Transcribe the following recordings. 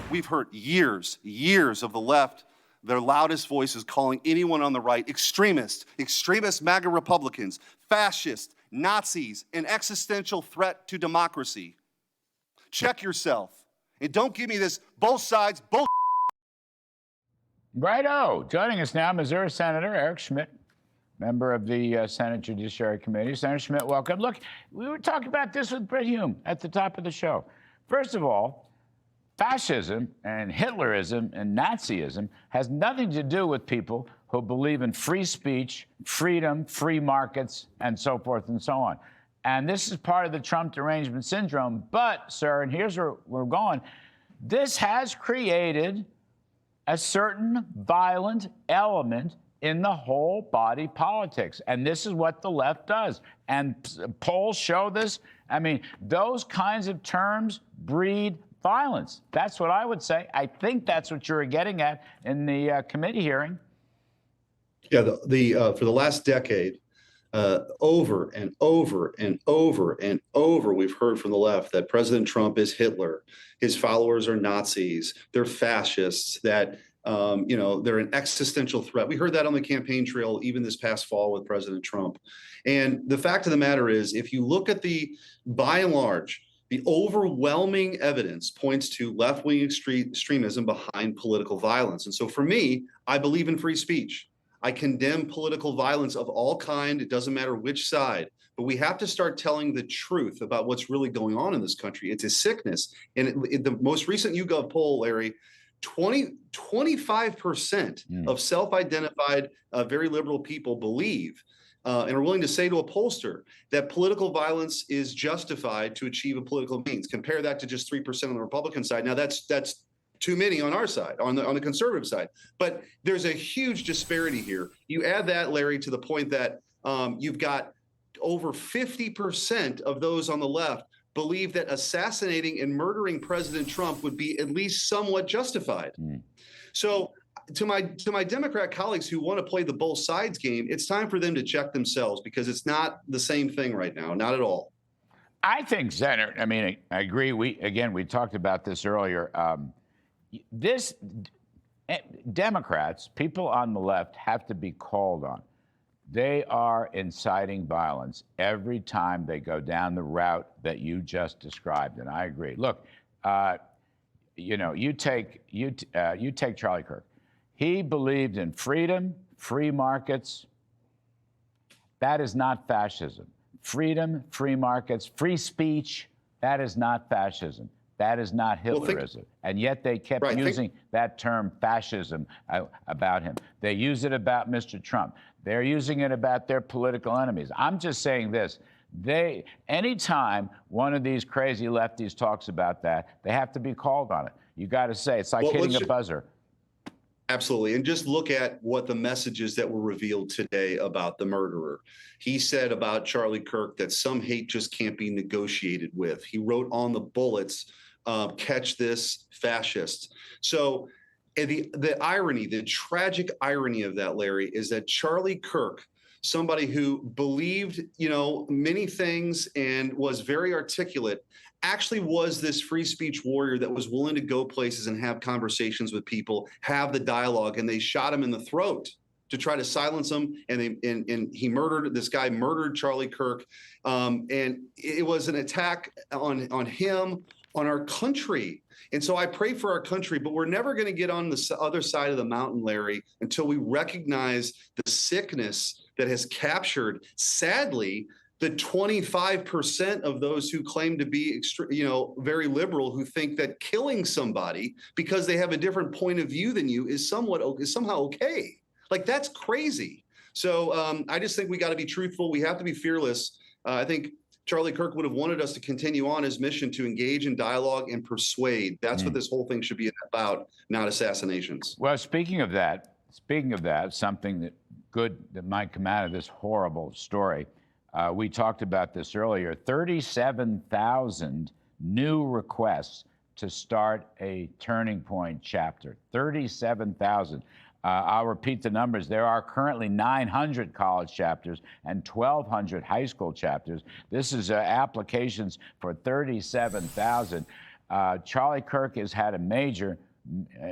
We've heard years of the left, their loudest voices calling anyone on the right extremist MAGA Republicans, fascists, Nazis, an existential threat to democracy. Check yourself. And don't give me this both sides, both. Righto. Joining us now, Missouri Senator Eric Schmitt, member of the Senate Judiciary Committee. Senator Schmitt, welcome. Look, we were talking about this with Brit Hume at the top of the show. First of all, fascism and Hitlerism and Nazism has nothing to do with people who believe in free speech, freedom, free markets, and so forth and so on. And this is part of the Trump derangement syndrome. But, sir, and here's where we're going, this has created a certain violent element in the whole body politics. And this is what the left does. And polls show this. I mean, those kinds of terms breed violence. That's what I would say. I think that's what you were getting at in the committee hearing. Yeah, for the last decade, over and over and over and over, we've heard from the left that President Trump is Hitler. His followers are Nazis. They're fascists. That they're an existential threat. We heard that on the campaign trail even this past fall with President Trump. And the fact of the matter is, if you look at by and large, the overwhelming evidence points to left-wing extremism behind political violence. And so for me, I believe in free speech. I condemn political violence of all kind. It doesn't matter which side, but we have to start telling the truth about what's really going on in this country. It's a sickness. And the most recent YouGov poll, Larry, 25% of self-identified very liberal people believe and are willing to say to a pollster that political violence is justified to achieve a political means. Compare that to just 3% on the Republican side. Now that's too many on our side, on the conservative side. But there's a huge disparity here. You add that, Larry, to the point that you've got over 50% of those on the left believe that assassinating and murdering President Trump would be at least somewhat justified. So to my Democrat colleagues who want to play the both sides game, it's time for them to check themselves, because it's not the same thing right now, not at all. I think, Senator, I mean, I agree. We talked about this earlier. Democrats, people on the left, have to be called on. They are inciting violence every time they go down the route that you just described, and I agree. Look, you take Charlie Kirk. He believed in freedom, free markets. That is not fascism. Freedom, free markets, free speech. That is not fascism. That is not Hitlerism. And yet they kept using that term fascism about him. They use it about Mr. Trump. They're using it about their political enemies. I'm just saying this. Anytime one of these crazy lefties talks about that, they have to be called on it. You got to say, it's like hitting a buzzer. Absolutely. And just look at what the messages that were revealed today about the murderer. He said about Charlie Kirk that some hate just can't be negotiated with. He wrote on the bullets, catch this, fascist. So the irony, the tragic irony of that, Larry, is that Charlie Kirk, somebody who believed, many things and was very articulate, actually was this free speech warrior that was willing to go places and have conversations with people, have the dialogue, and they shot him in the throat to try to silence him. And this guy murdered Charlie Kirk. And it was an attack on him, on our country. And so I pray for our country, but we're never going to get on the other side of the mountain, Larry, until we recognize the sickness that has captured, sadly, the 25% of those who claim to be, very liberal, who think that killing somebody because they have a different point of view than you is somehow okay. Like, that's crazy. So I just think we got to be truthful. We have to be fearless. I think Charlie Kirk would have wanted us to continue on his mission to engage in dialogue and persuade. That's what this whole thing should be about, not assassinations. Well, speaking of that, something that might come out of this horrible story. We talked about this earlier. 37,000 new requests to start a Turning Point chapter. 37,000. I'll repeat the numbers. There are currently 900 college chapters and 1,200 high school chapters. This is applications for 37,000. Charlie Kirk has had a major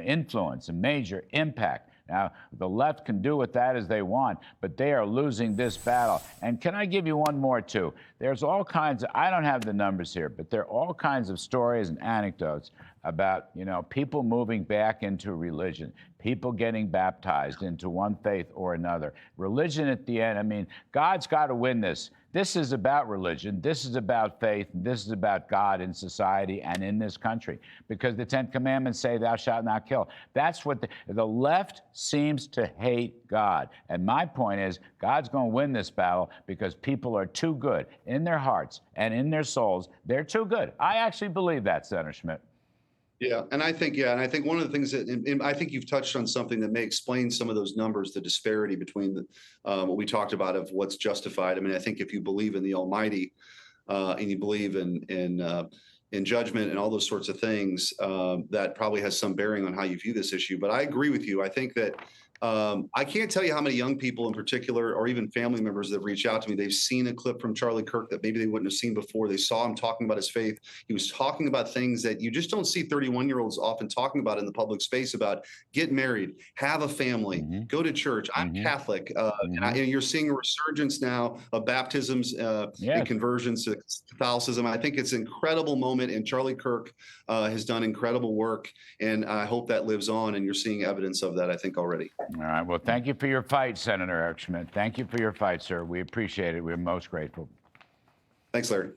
influence, a major impact. Now, the left can do with that as they want, but they are losing this battle. And can I give you one more, too? There's all kinds of, I don't have the numbers here, but there are all kinds of stories and anecdotes about, people moving back into religion, people getting baptized into one faith or another. Religion at the end, I mean, God's got to win this. This is about religion. This is about faith. This is about God in society and in this country, because the 10 Commandments say, thou shalt not kill. That's what the left seems to hate God. And my point is, God's going to win this battle because people are too good in their hearts and in their souls. They're too good. I actually believe that, Senator Schmitt. Yeah, and I think one of the things that, and I think you've touched on something that may explain some of those numbers, the disparity between what we talked about of what's justified. I mean, I think if you believe in the Almighty and you believe in judgment and all those sorts of things, that probably has some bearing on how you view this issue. But I agree with you. I think that I can't tell you how many young people in particular, or even family members that reach out to me, they've seen a clip from Charlie Kirk that maybe they wouldn't have seen before. They saw him talking about his faith. He was talking about things that you just don't see 31-year-olds often talking about in the public space, about get married, have a family, go to church. I'm Catholic. And you're seeing a resurgence now of baptisms and conversions to Catholicism. I think it's an incredible moment, and Charlie Kirk has done incredible work, and I hope that lives on, and you're seeing evidence of that, I think, already. All right. Well, thank you for your fight, Senator Eric Schmitt. Thank you for your fight, sir. We appreciate it. We're most grateful. Thanks, Larry.